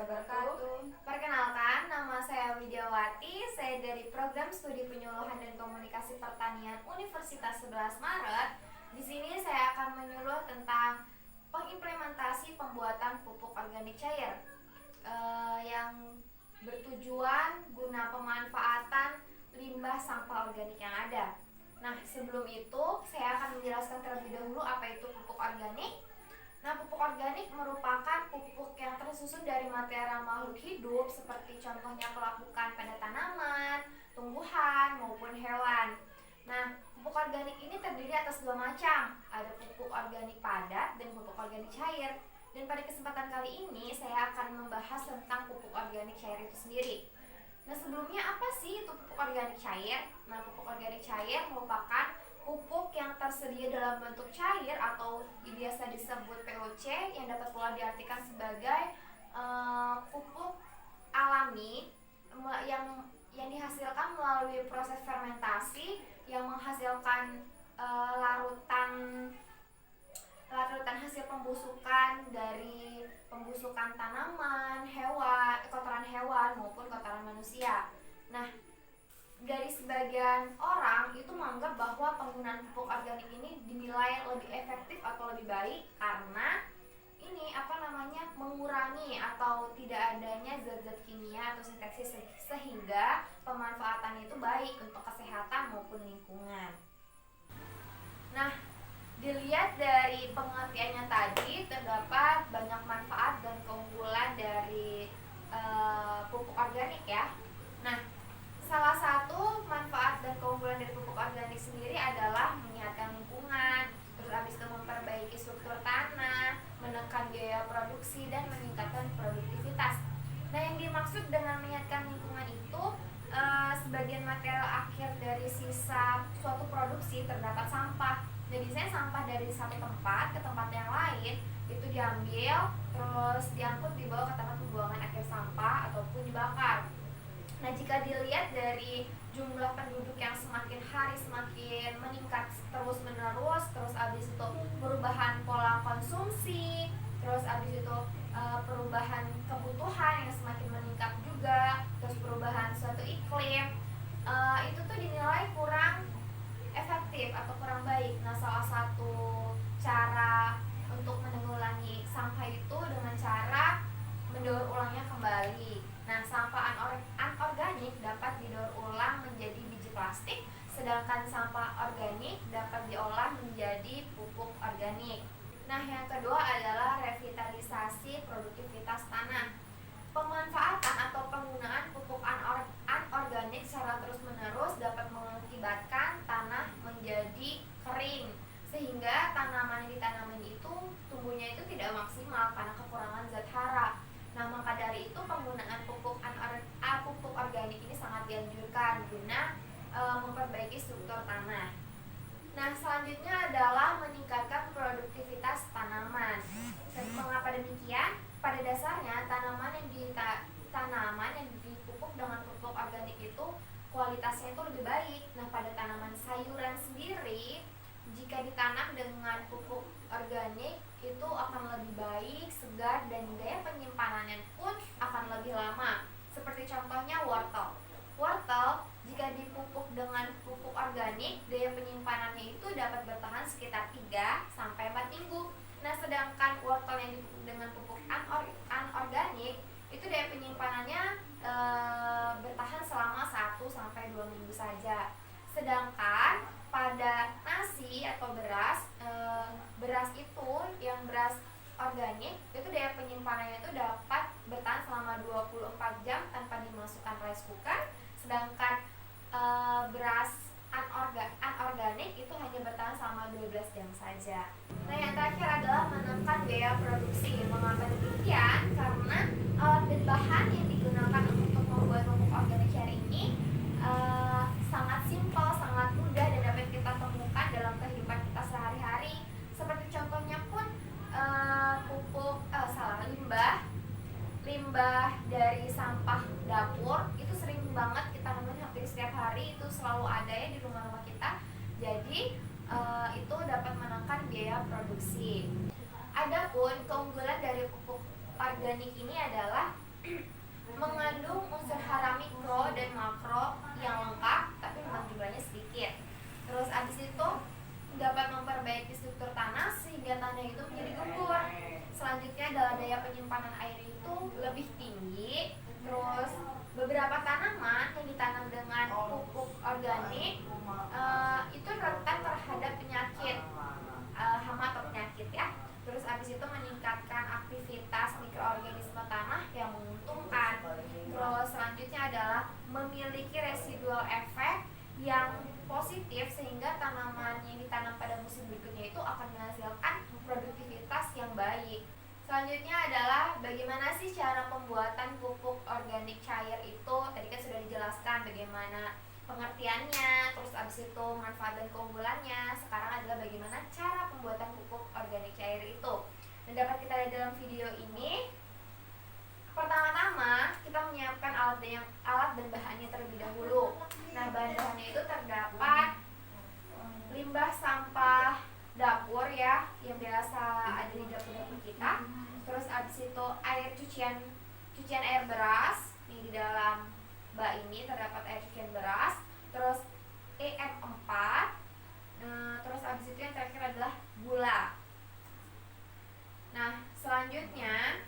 wabarakatuh. Perkenalkan, nama saya Widiawati. Saya dari Program Studi Penyuluhan dan Komunikasi Pertanian Universitas 11 Maret. Di sini saya akan menyuluh tentang pengimplementasi pembuatan pupuk organik cair yang bertujuan guna pemanfaatan limbah sampah organik yang ada. Nah, sebelum itu saya akan menjelaskan terlebih dahulu apa itu pupuk organik. Nah, pupuk organik merupakan pupuk yang tersusun dari material makhluk hidup seperti contohnya pelapukan pada tanaman, tumbuhan, maupun hewan. Nah, pupuk organik ini terdiri atas dua macam, ada pupuk organik padat dan pupuk organik cair. Dan pada kesempatan kali ini saya akan membahas tentang pupuk organik cair itu sendiri. Nah, sebelumnya apa sih itu pupuk organik cair? Nah, pupuk organik cair merupakan pupuk yang tersedia dalam bentuk cair atau biasa disebut POC yang dapat pula diartikan sebagai pupuk alami yang dihasilkan melalui proses fermentasi yang menghasilkan larutan hasil pembusukan dari pembusukan tanaman, hewan, kotoran hewan maupun kotoran manusia. Nah, dari sebagian orang itu menganggap bahwa penggunaan pupuk organik ini dinilai lebih efektif atau lebih baik karena ini mengurangi atau tidak adanya zat-zat kimia atau sintesis sehingga pemanfaatannya itu baik untuk kesehatan maupun lingkungan. Nah, dilihat dari pengertiannya tadi terdapat banyak manfaat dan keunggulan dari pupuk organik ya. Nah, salah satu manfaat dan keunggulan dari pupuk organik sendiri adalah menyehatkan lingkungan, terus habis itu memperbaiki struktur tanah, menekan biaya produksi dan meningkatkan produktivitas. Nah, yang dimaksud dengan menyehatkan lingkungan itu sebagian material akhir dari sisa suatu produksi terdapat sampah. Jadi biasanya sampah dari satu tempat ke tempat yang lain itu diambil terus diangkut dibawa ke tempat pembuangan akhir sampah ataupun dibakar. Nah, jika dilihat dari jumlah penduduk yang semakin hari semakin meningkat terus-menerus, terus abis itu perubahan pola konsumsi, terus abis itu perubahan kebutuhan yang semakin meningkat juga, terus perubahan suatu iklim, itu tuh dinilai kurang efektif atau kurang baik. Nah, salah satu cara untuk menanggulangi sampah itu dengan cara mendaur ulangnya kembali. Nah, sampah anorganik dapat didaur ulang menjadi biji plastik, sedangkan sampah organik dapat diolah menjadi pupuk organik. Nah, yang kedua adalah revitalisasi produktivitas tanah. Pemanfaatan atau penggunaan pupuk anorganik secara terus-menerus dapat mengakibatkan tanah menjadi kering, sehingga tanaman yang ditanami itu tumbuhnya itu tidak maksimal karena kekurangan zat hara. Nah, maka dari itu penggunaan pupuk organik ini sangat dianjurkan guna memperbaiki struktur tanah. Nah, selanjutnya adalah meningkatkan produktivitas tanaman. Mengapa demikian? Pada dasarnya tanaman yang dipupuk dengan pupuk organik itu kualitasnya itu lebih baik. Nah, pada tanaman sayuran sendiri jika ditanam dengan pupuk organik itu akan lebih baik, segar, dan daya penyimpanannya pun akan lebih lama. Seperti contohnya wortel. Wortel jika dipupuk dengan pupuk organik, daya penyimpanannya itu dapat bertahan sekitar 3 sampai 4 minggu. Nah, sedangkan wortel yang dipupuk dengan pupuk anorganik itu daya penyimpanannya bertahan selama 1 sampai 2 minggu saja. Sedangkan pada nasi atau beras itu yang beras organik itu daya penyimpanannya itu dapat bertahan selama 24 jam tanpa dimasukkan rice cooker, sedangkan beras anorganik itu hanya bertahan selama 12 jam saja. Nah, yang terakhir adalah menekan biaya produksi. Mengapa demikian? Karena alat dan bahan yang digunakan untuk membuat pupuk organik cair ini sangat simpel, sangat mudah dan dapat kita temukan dalam kehidupan kita sehari-hari. Seperti contohnya pun limbah dari sampah dapur itu sering banget kita nemuin hampir setiap hari, itu selalu ada ya di rumah-rumah kita. Jadi itu dapat menekan biaya produksi. Adapun keunggulan dari pupuk organik ini adalah mengandung unsur hara mikro dan makro yang lengkap, tapi memang jumlahnya sedikit. Terus abis itu dapat memperbaiki struktur tanah sehingga tanah itu menjadi gembur. Selanjutnya adalah daya penyimpanan air itu lebih tinggi. Terus beberapa tanaman yang ditanam dengan pupuk organik itu rentan terhadap penyakit, hama atau penyakit ya. Terus abis itu meningkatkan aktivitas mikroorganisme tanah yang menguntungkan. Terus selanjutnya adalah memiliki residual efek yang positif sehingga tanaman yang ditanam pada musim berikutnya itu akan menghasilkan produktivitas yang baik. Selanjutnya adalah bagaimana sih cara pembuatan pupuk organik cair itu. Tadi kan sudah dijelaskan bagaimana pengertiannya, terus abis itu manfaat dan keunggulannya. Sekarang adalah bagaimana cara pembuatan pupuk organik cair itu. Dan dapat kita lihat dalam video ini. Pertama-tama kita menyiapkan alat dan bahannya terlebih dahulu. Nah, bahan-bahannya itu terdapat limbah sampah dapur ya, yang biasa ada di dapur-dapur kita. Terus abis itu air cucian air beras. Nih di dalam bak ini terdapat air cucian beras. Terus EM4. Terus abis itu yang terakhir adalah gula. Nah, selanjutnya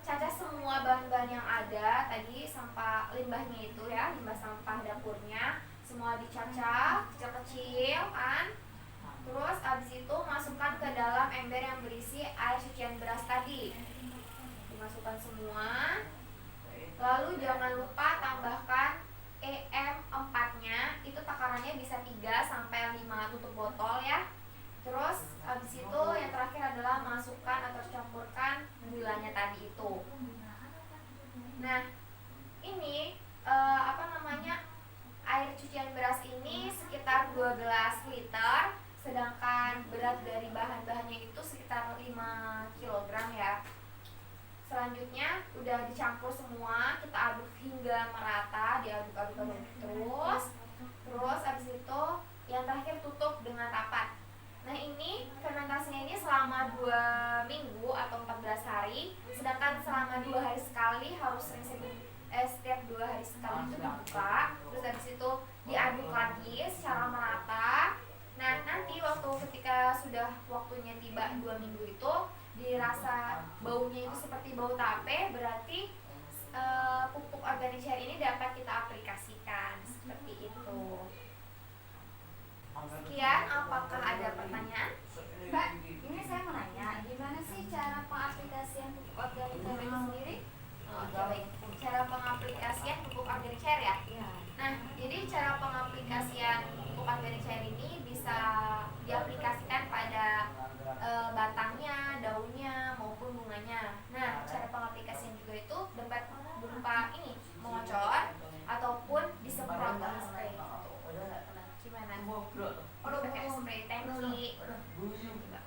cacah semua bahan-bahan yang ada tadi, sampah limbahnya itu ya, limbah sampah dapurnya semua dicacah kecil-kecil kan. Terus abis itu masukkan ke dalam ember yang berisi air cucian beras tadi, dimasukkan semua. Lalu jangan lupa tambahkan EM4 nya, itu takarannya bisa 3-5 tutup botol ya. Terus abis itu yang terakhir adalah masukkan atau campurkan gulanya tadi itu. Nah, ini air cucian beras ini sekitar 2 gelas liter, sedangkan berat dari bahan-bahannya itu sekitar 5 kg ya. Selanjutnya udah dicampur semua, kita aduk hingga merata, diaduk-aduk terus. Terus abis itu yang terakhir tutup dengan rapat. Nah, ini fermentasinya ini selama 2 minggu atau 14 hari, sedangkan selama 2 hari sekali harus setiap 2 hari sekali itu dibuka. Terus habis itu diaduk lagi secara merata. Nah, nanti ketika sudah waktunya tiba 2 minggu itu dirasa baunya itu seperti bau tape, berarti pupuk organik cair ini dapat kita aplikasikan seperti itu. Sekian, apakah ada pertanyaan? Mbak, ini saya mau nanya, gimana sih cara pengaplikasian pupuk organik cair itu sendiri? Oke, baik. Cara pengaplikasian pupuk organik cair ya? Iya. Nah, jadi cara pengaplikasian pupuk organik cair ini bisa diaplikasikan pada batangnya, daunnya, maupun bunganya. Nah, cara pengaplikasian juga itu dapat berupa ini, mengocor ataupun disemprot dengan spray gitu. Gimana? Pakai spray tangki.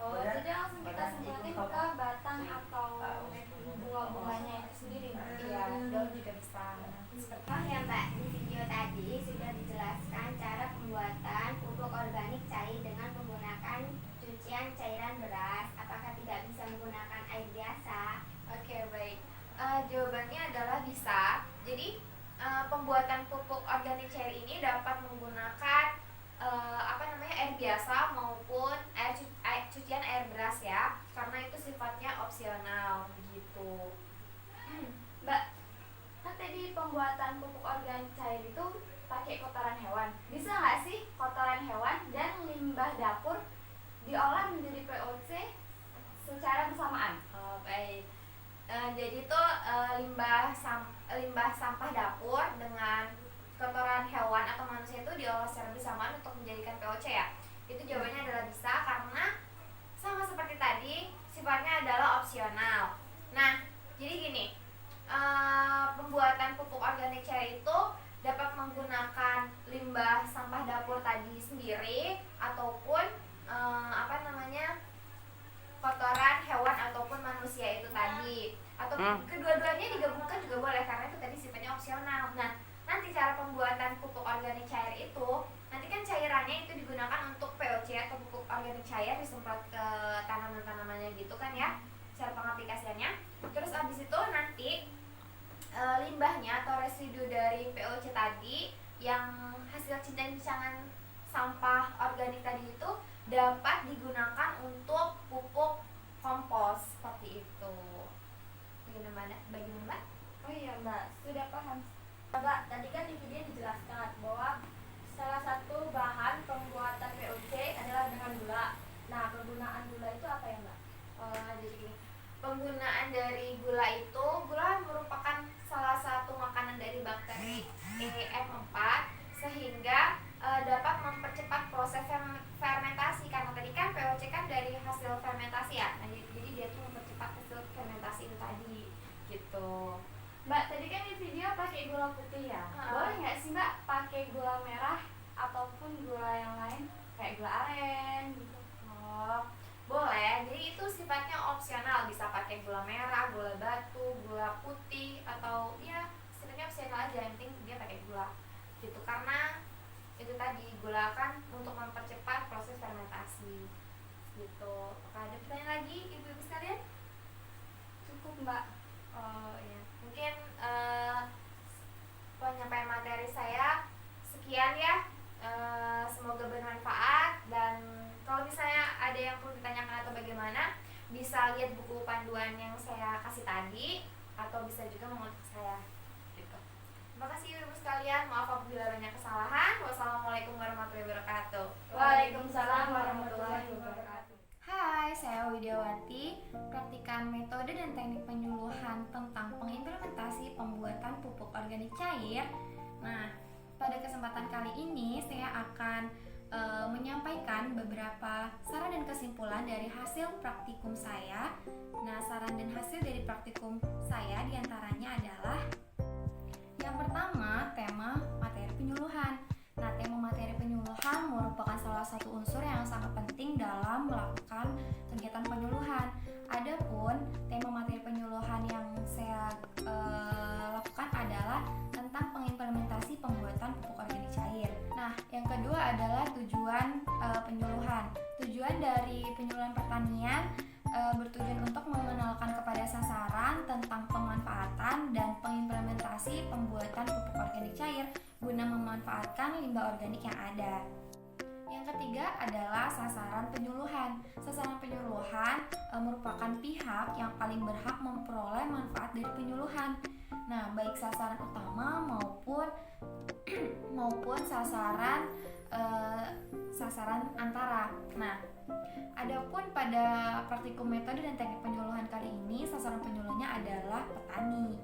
Oh, jadi langsung kita semprotin ke batang atau bunga-bunganya itu sendiri? Iya, daun juga bisa. Oh ya Mbak, di video tadi sudah dijelaskan cara pembuatan pupuk organik cair dengan menggunakan cucian cairan beras. Apakah tidak bisa menggunakan air biasa? Oke, baik. Jawabannya adalah bisa. Jadi pembuatan pupuk organik cair ini dapat menggunakan air biasa maupun cucian air beras ya, karena itu sifatnya opsional begitu. Mbak, kan tadi pembuatan pupuk organik cair itu pakai kotoran hewan. Bisa nggak sih kotoran hewan dan limbah dapur diolah menjadi POC secara bersamaan? Baik. Jadi tuh limbah sampah dapur dengan kotoran hewan atau manusia itu diolah secara bersamaan untuk menjadikan POC ya. Itu jawabannya adalah bisa, karena sama seperti tadi sifatnya adalah opsional. Nah, jadi gini, pembuatan pupuk organik cair itu dapat menggunakan limbah sampah dapur tadi sendiri ataupun kotoran hewan ataupun manusia itu tadi, atau kedua-duanya digabungkan juga boleh, karena itu tadi sifatnya opsional. Nah, nanti cara pembuatan pupuk organik cair itu, nanti kan cairannya itu digunakan untuk POC atau pupuk organik cair, disemprot ke tanaman-tanamannya gitu kan ya, cara pengaplikasiannya. Terus abis itu nanti sisanya atau residu dari POC tadi yang hasil cincang-cincangan sampah organik tadi itu dapat digunakan untuk pupuk kompos seperti itu. Bagaimana Mbak? Oh iya Mbak, sudah paham. Mbak, tadi kan di video dijelaskan bahwa salah satu bahan pembuatan POC adalah dengan gula. Nah, kegunaan gula itu apa ya Mbak? Jadi penggunaan dari gula itu, gula merupakan salah satu makanan dari bakteri EM4 sehingga dapat mempercepat proses fermentasi, karena tadi kan POC kan dari hasil fermentasi ya. Nah, jadi dia tuh mempercepat hasil fermentasi itu tadi gitu. Mbak, tadi kan di video pakai gula putih ya. Boleh nggak sih Mbak pakai gula merah ataupun gula yang lain kayak gula aren gitu? Oh, boleh. Jadi itu sifatnya opsional, bisa pakai gula merah, gula batu, gula putih, atau ya sifatnya opsional aja, yang penting dia pakai gula gitu. Karena itu tadi, gula kan untuk mempercepat proses fermentasi gitu. Apakah ada pertanyaan lagi ibu-ibu sekalian? Cukup Mbak. Oh ya, mungkin penyampaian materi saya sekian ya. Semoga bermanfaat, dan kalau misalnya ada yang perlu ditanyakan atau bagaimana, bisa lihat buku panduan yang saya kasih tadi, atau bisa juga mengontak saya gitu. Terima kasih ibu sekalian, maaf apabila banyak kesalahan. Wassalamualaikum warahmatullahi wabarakatuh. Waalaikumsalam warahmatullahi wabarakatuh. Hai, saya Widiawati, praktikan metode dan teknik penyuluhan tentang pengimplementasi pembuatan pupuk organik cair. Nah, pada kesempatan kali ini saya akan menyampaikan beberapa saran dan kesimpulan dari hasil praktikum saya. Nah, saran dan hasil dari praktikum saya diantaranya adalah yang pertama, tema materi penyuluhan. Nah, tema materi penyuluhan merupakan salah satu unsur yang sangat penting dalam melakukan kegiatan penyuluhan. Adapun tema materi penyuluhan yang saya lakukan adalah tentang pengimplementasi pembuatan pupuk organik cair. Nah, yang kedua adalah tujuan penyuluhan. Tujuan dari penyuluhan pertanian bertujuan untuk mengenalkan kepada sasaran tentang pemanfaatan dan pengimplementasi pembuatan pupuk organik cair guna memanfaatkan limbah organik yang ada. Yang ketiga adalah sasaran penyuluhan. Sasaran penyuluhan merupakan pihak yang paling berhak memperoleh manfaat dari penyuluhan. Nah, baik sasaran utama maupun sasaran antara. Nah, adapun pada praktikum metode dan teknik penyuluhan kali ini, sasaran penyuluhnya adalah petani.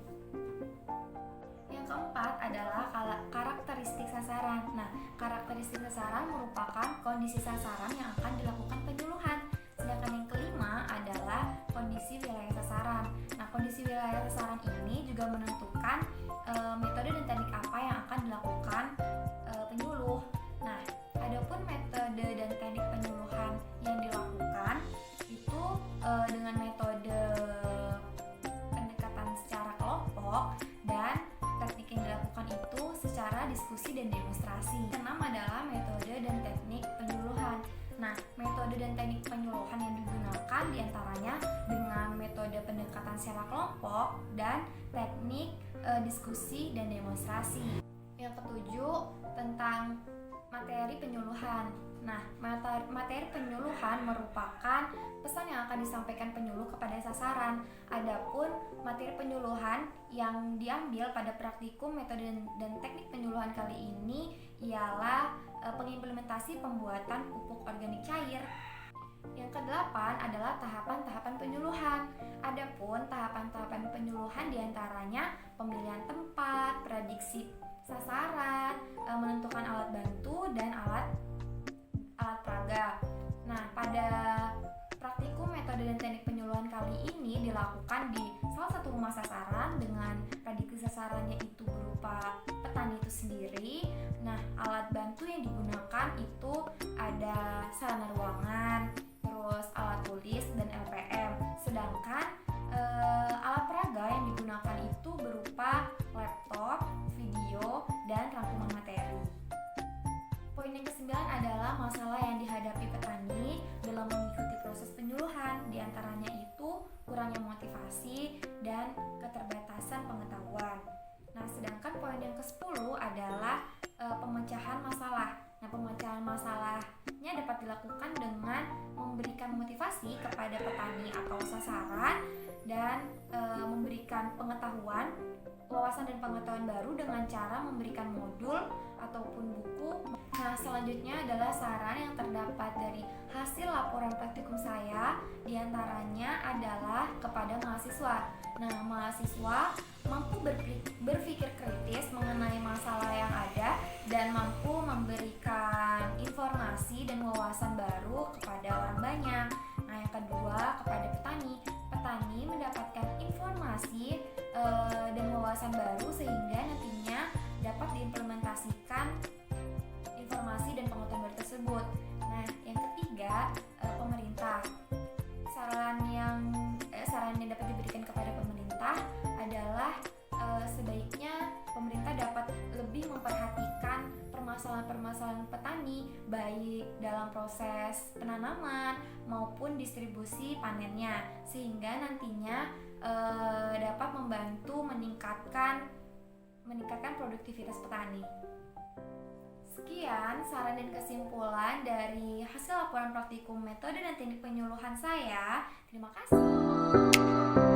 Yang keempat adalah karakteristik sasaran. Nah, karakteristik sasaran merupakan kondisi sasaran yang akan dilakukan penyuluhan. Sedangkan yang kelima adalah kondisi wilayah sasaran. Nah, kondisi wilayah sasaran ini juga menentukan metode dan teknik apa yang akan dilakukan penyuluh. Nah, adapun metode dan teknik penyuluhan yang dilakukan itu dengan metode pendekatan secara kelompok, dan teknik yang dilakukan itu secara diskusi dan demonstrasi. Keenam adalah metode dan teknik penyuluhan. Nah, metode dan teknik penyuluhan yang digunakan diantaranya dengan metode pendekatan secara kelompok dan teknik diskusi dan demonstrasi. Yang ketujuh, tentang materi penyuluhan. Nah, materi penyuluhan merupakan pesan yang akan disampaikan penyuluh kepada sasaran. Adapun materi penyuluhan yang diambil pada praktikum metode dan teknik penyuluhan kali ini ialah pengimplementasi pembuatan pupuk organik cair. Yang kedelapan adalah tahapan-tahapan penyuluhan. Adapun tahapan-tahapan penyuluhan diantaranya pemilihan tempat, prediksi sasaran, menentukan alat bantu dan alat peraga. Nah, pada praktikum metode dan teknik penyuluhan kali ini dilakukan di salah satu rumah sasaran dengan prediksi sasarannya itu berupa petani itu sendiri. Nah, alat bantu yang digunakan itu ada sarana ruangan, terus alat tulis dan LPM. Sedangkan alat peraga yang digunakan itu berupa laptop, video, dan rangkuman materi. Poin yang kesembilan adalah masalah yang dihadapi petani dalam mengikuti proses penyuluhan. Di antaranya itu kurangnya motivasi dan keterbatasan pengetahuan. Nah, wawasan dan pengetahuan baru dengan cara memberikan modul ataupun buku. Nah, selanjutnya adalah saran yang terdapat dari hasil laporan praktikum saya, diantaranya adalah kepada mahasiswa. Nah, mahasiswa mampu berpikir kritis mengenai masalah yang ada dan mampu memberikan informasi dan wawasan baru kepada orang banyak. Nah, yang kedua kepada petani. Petani mendapatkan informasi dan wawasan baru sehingga nantinya dapat diimplementasikan informasi dan pengetahuan baru tersebut. Nah, yang ketiga pemerintah. Saran yang dapat diberikan kepada pemerintah adalah sebaiknya pemerintah dapat lebih memperhatikan permasalahan-permasalahan petani baik dalam proses penanaman maupun distribusi panennya, sehingga nantinya dapat membantu meningkatkan produktivitas petani. Sekian saran dan kesimpulan dari hasil laporan praktikum metode dan teknik penyuluhan saya. Terima kasih.